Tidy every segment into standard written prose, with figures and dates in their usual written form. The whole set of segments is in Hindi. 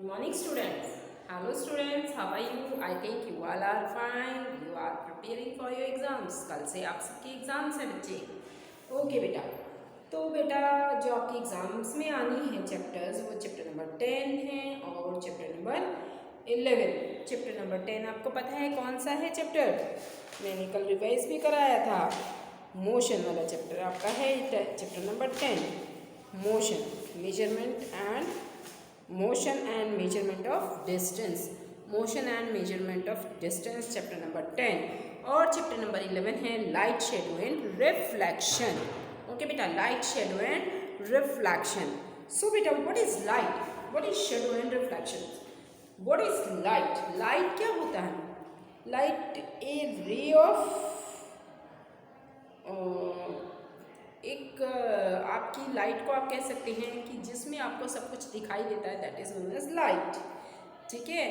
morning, students. Hello, students. How are you? I think you all are fine. You are preparing for your exams. कल से आप सबके एग्जाम्स हैं बच्चे. ओके बेटा. तो बेटा जो आपके एग्जाम्स में आनी है चैप्टर्स वो चैप्टर नंबर 10 है और चैप्टर नंबर 11. चैप्टर नंबर 10 आपको पता है कौन सा है चैप्टर? मैंने कल रिवाइज भी कराया था. मोशन वाला चैप्टर आपका है chapter number 10. Motion, measurement and motion and measurement of distance. Motion and measurement of distance chapter number 10. और चैप्टर नंबर 11 है light, shadow and reflection. Okay बेटा, लाइट, शेडो एंड रिफ्लेक्शन. सो बेटा, what is light, what is shadow and reflection? What is light? Light क्या होता है? लाइट ए रे ऑफ एक आपकी लाइट को आप कह सकते हैं कि जिसमें आपको सब कुछ दिखाई देता है, that is known as light. ठीक है,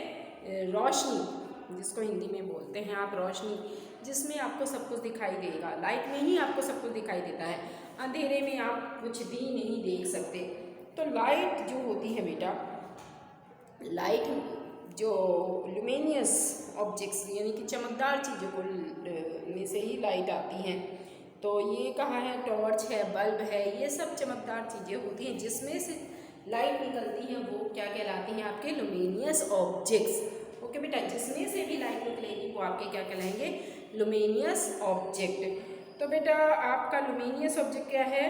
रोशनी जिसको हिंदी में बोलते हैं आप, रोशनी जिसमें आपको सब कुछ दिखाई देगा. लाइट में ही आपको सब कुछ दिखाई देता है, अंधेरे में आप कुछ भी नहीं देख सकते. तो लाइट जो होती है बेटा, लाइट जो ल्यूमिनियस ऑब्जेक्ट्स यानी कि चमकदार चीज़ों को में से ही लाइट आती हैं. तो ये कहा है टॉर्च है, बल्ब है, ये सब चमकदार चीज़ें होती हैं जिसमें से लाइट निकलती हैं. वो क्या कहलाती हैं? आपके लुमिनियस ऑब्जेक्ट्स. ओके बेटा, जिसमें से भी लाइट निकलेगी वो आपके क्या कहलाएंगे? Luminous object. तो बेटा आपका लुमिनियस ऑब्जेक्ट क्या है?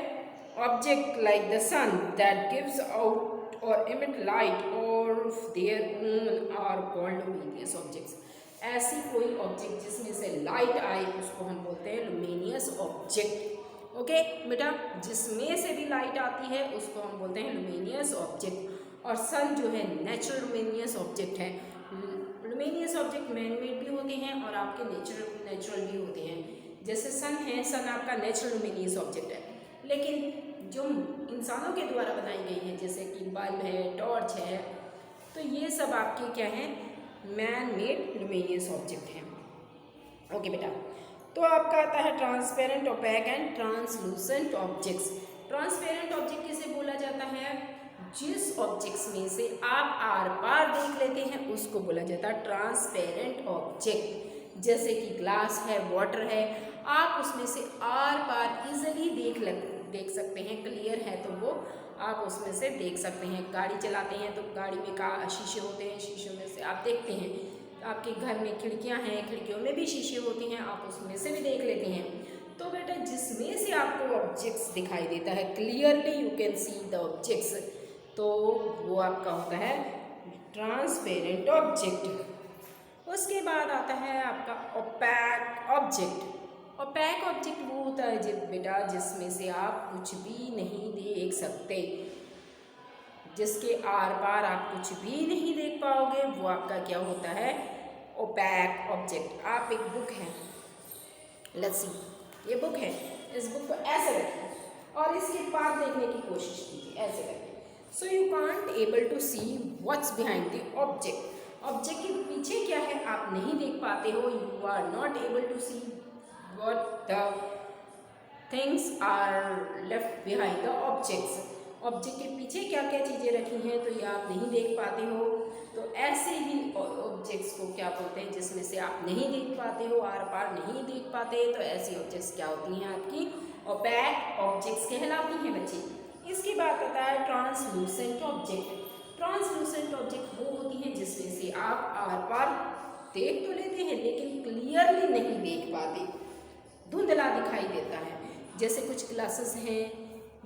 Object like the sun that gives out और emit light of their own are called luminous objects. ऐसी कोई ऑब्जेक्ट जिसमें से लाइट आए उसको हम बोलते हैं लुमिनियस ऑब्जेक्ट. ओके बेटा, जिसमें से भी लाइट आती है उसको हम बोलते हैं लुमिनियस ऑब्जेक्ट. और सन जो है नेचुरल लुमिनियस ऑब्जेक्ट है. लुमिनियस ऑब्जेक्ट मैन मेड भी होते हैं और आपके नेचुरल भी होते हैं. जैसे सन है, सन आपका नेचुरल लुमिनियस ऑब्जेक्ट है. लेकिन जो इंसानों के द्वारा बनाई गई है जैसे कि बल्ब है, टॉर्च है, तो ये सब आपके क्या हैं? मैन मेड लुमिनियस ऑब्जेक्ट हैं. ओके बेटा, तो आपका आता है transparent, opaque and translucent objects. Transparent object किसे बोला जाता है? जिस ऑब्जेक्ट्स में से आप आर पार देख लेते हैं उसको बोला जाता है ट्रांसपेरेंट ऑब्जेक्ट. जैसे कि ग्लास है, वाटर है, आप उसमें से आर पार इजिली देख सकते हैं. क्लियर है तो वो आप उसमें से देख सकते हैं. गाड़ी चलाते हैं तो गाड़ी में शीशे होते हैं, शीशों में से आप देखते हैं. आपके घर में खिड़कियां हैं, खिड़कियों में भी शीशे होते हैं, आप उसमें से भी देख लेते हैं. तो बेटा जिसमें से आपको ऑब्जेक्ट्स दिखाई देता है, clearly you can see the objects, तो वो आपका होता है ट्रांसपेरेंट ऑब्जेक्ट. उसके बाद आता है आपका ओपैक ऑब्जेक्ट. ओपैक ऑब्जेक्ट वो होता है बेटा जिसमें से आप कुछ भी नहीं देख सकते, जिसके आर पार आप कुछ भी नहीं देख पाओगे, वो आपका क्या होता है? Opaque object. आप एक बुक है, लेट्स सी, ये बुक है, इस बुक को ऐसे रखिए और इसके पार देखने की कोशिश कीजिए ऐसे करके. So you can't able to see what's behind the object. Object के पीछे क्या है आप नहीं देख पाते हो. You are not able to see what the things are left behind the objects. Object के पीछे क्या क्या चीज़ें रखी हैं तो ये आप नहीं देख पाते हो. तो ऐसे ही ऑब्जेक्ट्स को क्या बोलते हैं जिसमें से आप नहीं देख पाते हो, आर पार नहीं देख पाते, तो ऐसी ऑब्जेक्ट्स क्या होती हैं? आपकी ओपैक ऑब्जेक्ट्स कहलाती हैं बच्चे. इसके बाद आता है ट्रांसलूसेंट ऑब्जेक्ट. ट्रांसलूसेंट ऑब्जेक्ट वो होती हैं जिसमें से आप आर पार देख तो लेते हैं लेकिन क्लियरली नहीं देख पाते, धुंधला दिखाई देता है. जैसे कुछ ग्लासेस हैं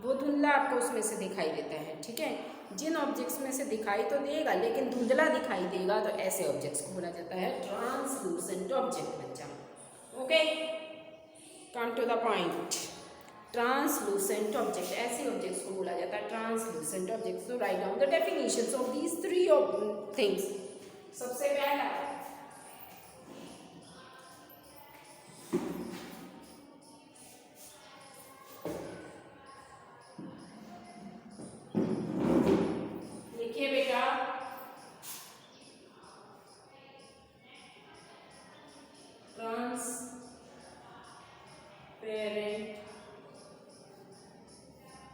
वो धुंधला आपको उसमें से दिखाई देता है. ठीक है, जिन ऑब्जेक्ट्स में से दिखाई तो देगा लेकिन धुंधला दिखाई देगा, तो ऐसे ऑब्जेक्ट्स को बोला जाता है ट्रांसलूसेंट ऑब्जेक्ट बच्चा. Okay, come to the point. Translucent object, ऐसे ऑब्जेक्ट्स को बोला जाता है translucent object. So write down the definitions of these three things. सबसे पहला बेटा, ट्रांसपेरेंट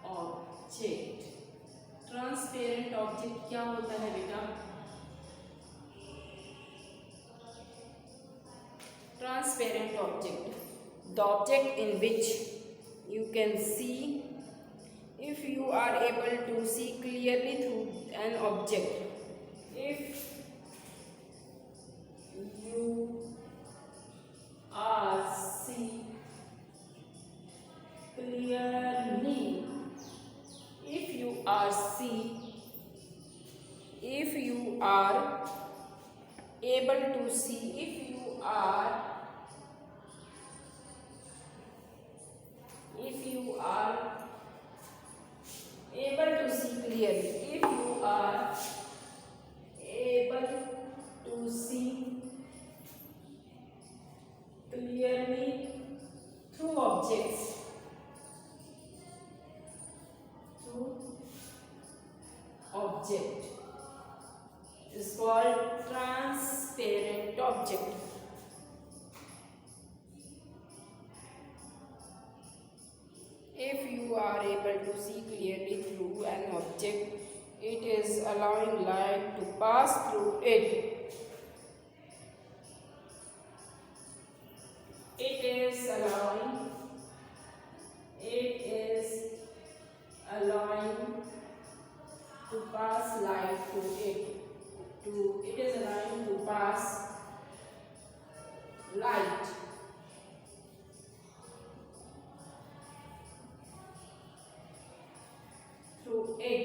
ऑब्जेक्ट. ट्रांसपेरेंट ऑब्जेक्ट क्या होता है बेटा? transparent object, the object in which you can see, if you are able to see clearly through an object, if you are see clearly, if you are able to see, if you are able to see clearly, if you are able to see clearly through objects, object is called transparent object. If you are able to see clearly through an object, it is allowing light to pass through it. It is allowing to pass light through it. It is allowing to pass light through it.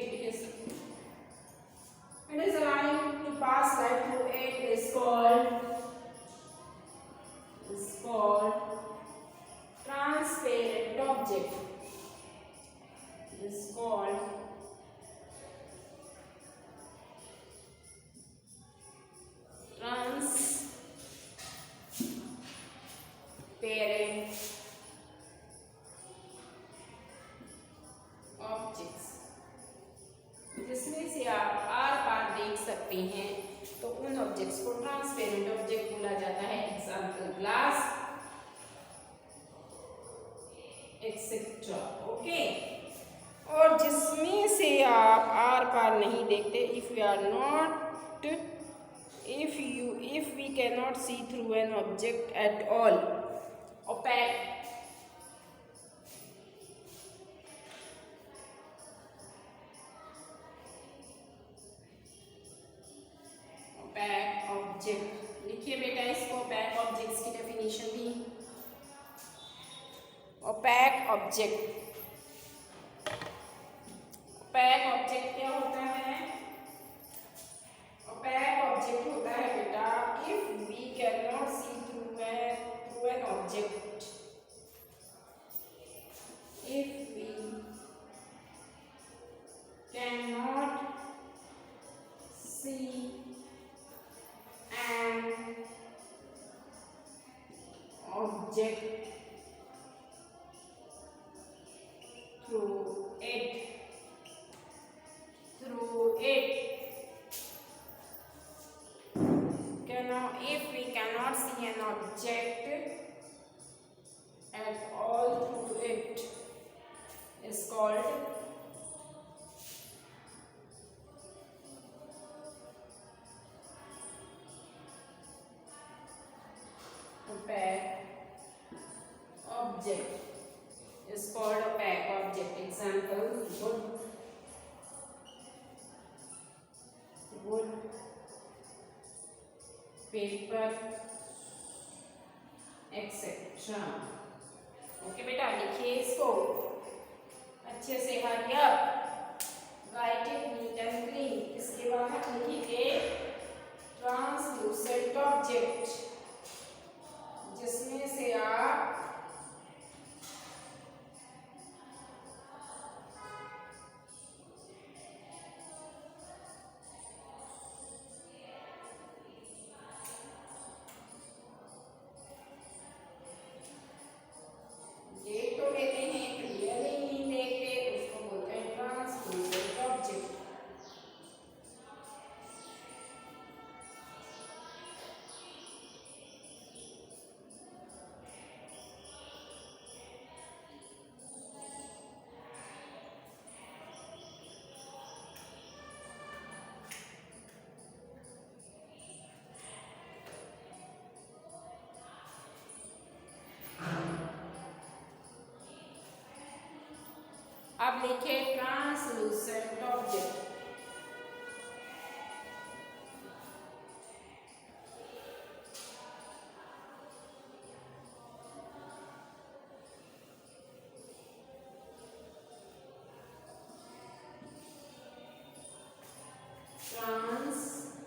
It is allowing to pass light through it is called transparent object. Is called transparent objects, जिसमें से आप आर पार देख सकते हैं, तो उन ऑब्जेक्ट्स को ट्रांसपेरेंट ऑब्जेक्ट बोला जाता है। Example glass etcetera. ओके, और जिसमें से आप आर पार नहीं देखते, if you are not, if we cannot see through an object at all, opaque object. लिखिए बेटा इसको, ओपैक ऑब्जेक्ट्स की डेफिनेशन दी। ओपैक ऑब्जेक्ट, ओपैक ऑब्जेक्ट क्या होता है? ओपैक ऑब्जेक्ट होता है बेटा, if we can not see through an object, if we can not see an object through it if we cannot see an object at all through it is called opaque object, is called opaque object. Example, wood, paper, etc. Okay बेटा, लिखिए इसको अच्छे से, hurry up, right it neat and clean. इसके बाद हम लिखेंगे ट्रांसलूसेंट ऑब्जेक्ट, जिसमें से आप देख तो लेते हैं, क्लियरली नहीं देखते, उसको बोलते हैं ट्रांसलूसेंट ऑब्जेक्ट। अब लिखे translucent object. Translucent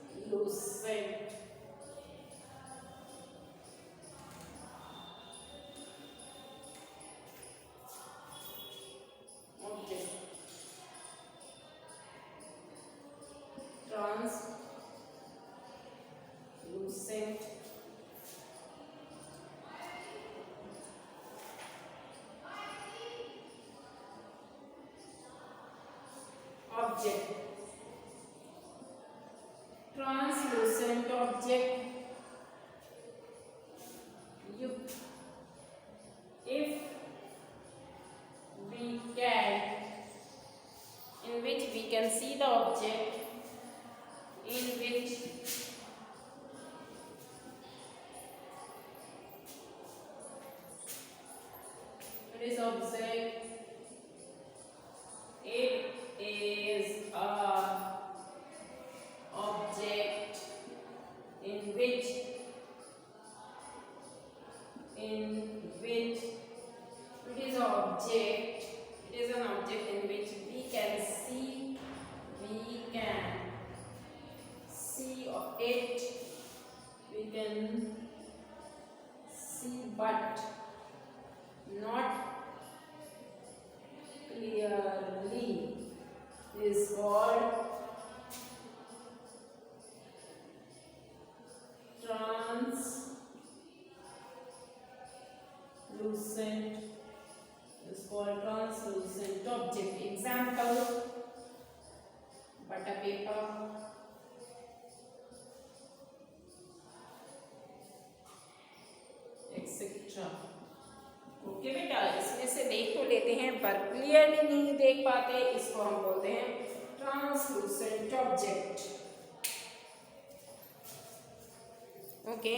translucent object, translucent object, if we can, in which we can see the object, in which it is object, it is a object in which it is object, it is an object in which we can see it, we can see but not clearly, is called translucent, is called translucent object. Example, butter paper, etcetera. Okay बेटा, इसमें से देख तो लेते हैं पर क्लियरली नहीं देख पाते, इसको हम बोलते हैं ट्रांसलूसेंट ऑब्जेक्ट। ओके,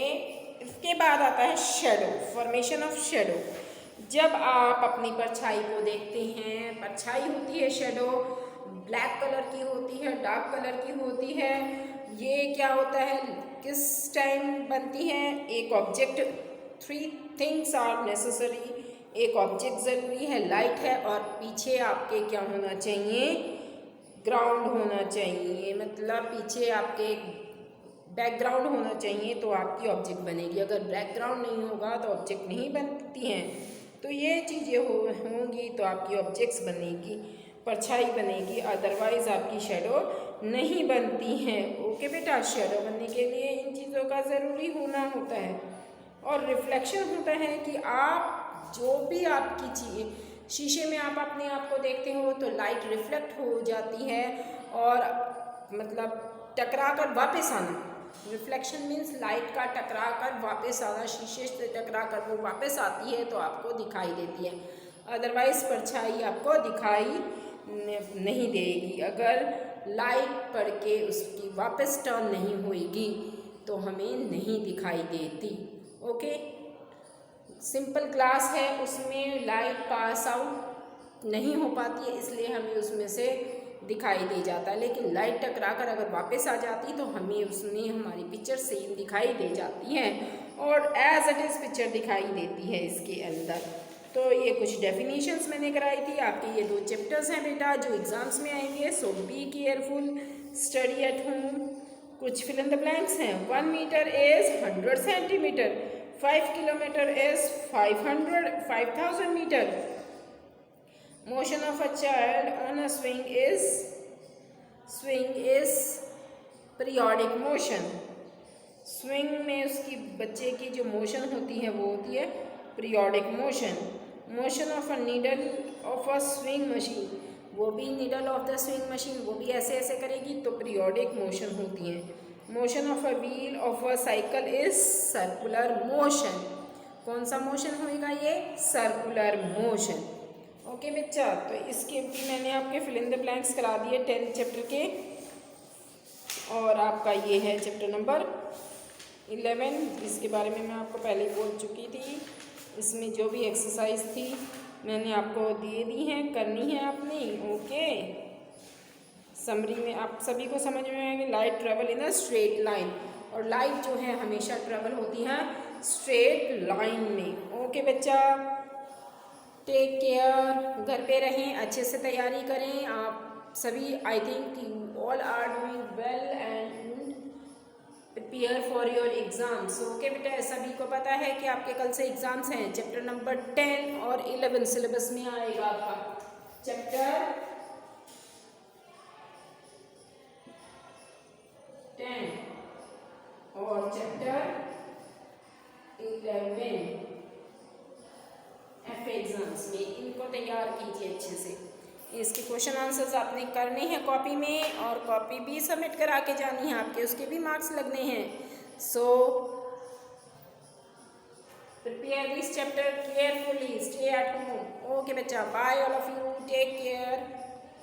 इसके बाद आता है शेडो, फॉर्मेशन ऑफ शेडो। जब आप अपनी परछाई को देखते हैं, परछाई होती है शेडो, ब्लैक कलर की होती है, डार्क कलर की होती है। ये क्या होता है, किस टाइम बनती है? एक ऑब्जेक्ट, 3 थिंग्स आर नेसेसरी। एक ऑब्जेक्ट ज़रूरी है, लाइट है, और पीछे आपके क्या होना चाहिए? ग्राउंड होना चाहिए, मतलब पीछे आपके बैकग्राउंड होना चाहिए, तो आपकी ऑब्जेक्ट बनेगी। अगर बैकग्राउंड नहीं होगा तो ऑब्जेक्ट नहीं बनती हैं। तो ये चीज़ें होंगी तो आपकी ऑब्जेक्ट्स बनेगी, परछाई बनेगी, अदरवाइज आपकी शेडो नहीं बनती हैं। ओके बेटा, शेडो बनने के लिए इन चीज़ों का ज़रूरी होना होता है। और रिफ्लेक्शन होता है कि आप जो भी आपकी चीज़, शीशे में आप अपने आप को देखते हो तो लाइट रिफ्लेक्ट हो जाती है और मतलब टकरा कर वापस आना। रिफ्लेक्शन मीन्स लाइट का टकरा कर वापस आना, शीशे से टकरा कर वो वापस आती है तो आपको दिखाई देती है। अदरवाइज परछाई आपको दिखाई नहीं देगी। अगर लाइट पड़ के उसकी वापस टर्न नहीं होएगी तो हमें नहीं दिखाई देती। ओके, सिंपल ग्लास है, उसमें लाइट पास आउट नहीं हो पाती है, इसलिए हमें उसमें से दिखाई दे जाता है। लेकिन लाइट टकरा कर अगर वापस आ जाती तो हमें उसमें हमारी पिक्चर सेम दिखाई दे जाती है और एज इट इज़ पिक्चर दिखाई देती है इसके अंदर। तो ये कुछ डेफिनेशंस मैंने कराई थी। आपके ये 2 चैप्टर्स हैं बेटा जो एग्जाम्स में आएंगे, so be careful, study at home. कुछ फिल इन द ब्लैंक्स हैं। 1 metre is 100 centimetre, 5 kilometre is 5000 metre. Motion of a child on a swing is periodic motion. Swing में उसकी बच्चे की जो मोशन होती है वो होती है periodic motion. Motion of a needle of a swing machine, वो भी needle of the swing machine वो भी ऐसे ऐसे करेगी तो periodic motion होती है। Motion of a wheel of a cycle is circular motion. कौन सा मोशन होएगा ये? Circular motion. ओके बच्चा, तो इसके भी मैंने आपके फिल इन द ब्लैंक्स करा दिए 10th चैप्टर के। और आपका ये है चैप्टर नंबर 11, इसके बारे में मैं आपको पहले बोल चुकी थी। इसमें जो भी एक्सरसाइज थी मैंने आपको दे दी हैं, करनी है आपने। ओके, समरी में आप सभी को समझ में आएगी। Light travel in a straight line, और लाइट जो है हमेशा ट्रेवल होती है स्ट्रेट लाइन में। ओके बच्चा, टेक केयर, घर पे रहें, अच्छे से तैयारी करें आप सभी। I think you all are doing well and prepare for your exams. Okay बेटा, सभी को पता है कि आपके कल से एग्ज़ाम्स हैं। चैप्टर नंबर 10 और 11 सिलेबस में आएगा आपका। चैप्टर 10 और चैप्टर 11 एफ एग्ज़ाम्स में, इनको तैयार कीजिए अच्छे से। इसके क्वेश्चन आंसर्स आपने करने हैं कॉपी में, और कॉपी भी सबमिट करा के जानी है आपके, उसके भी मार्क्स लगने हैं। So prepare this chapter carefully, stay at home. Okay बच्चा, bye all of you, take care.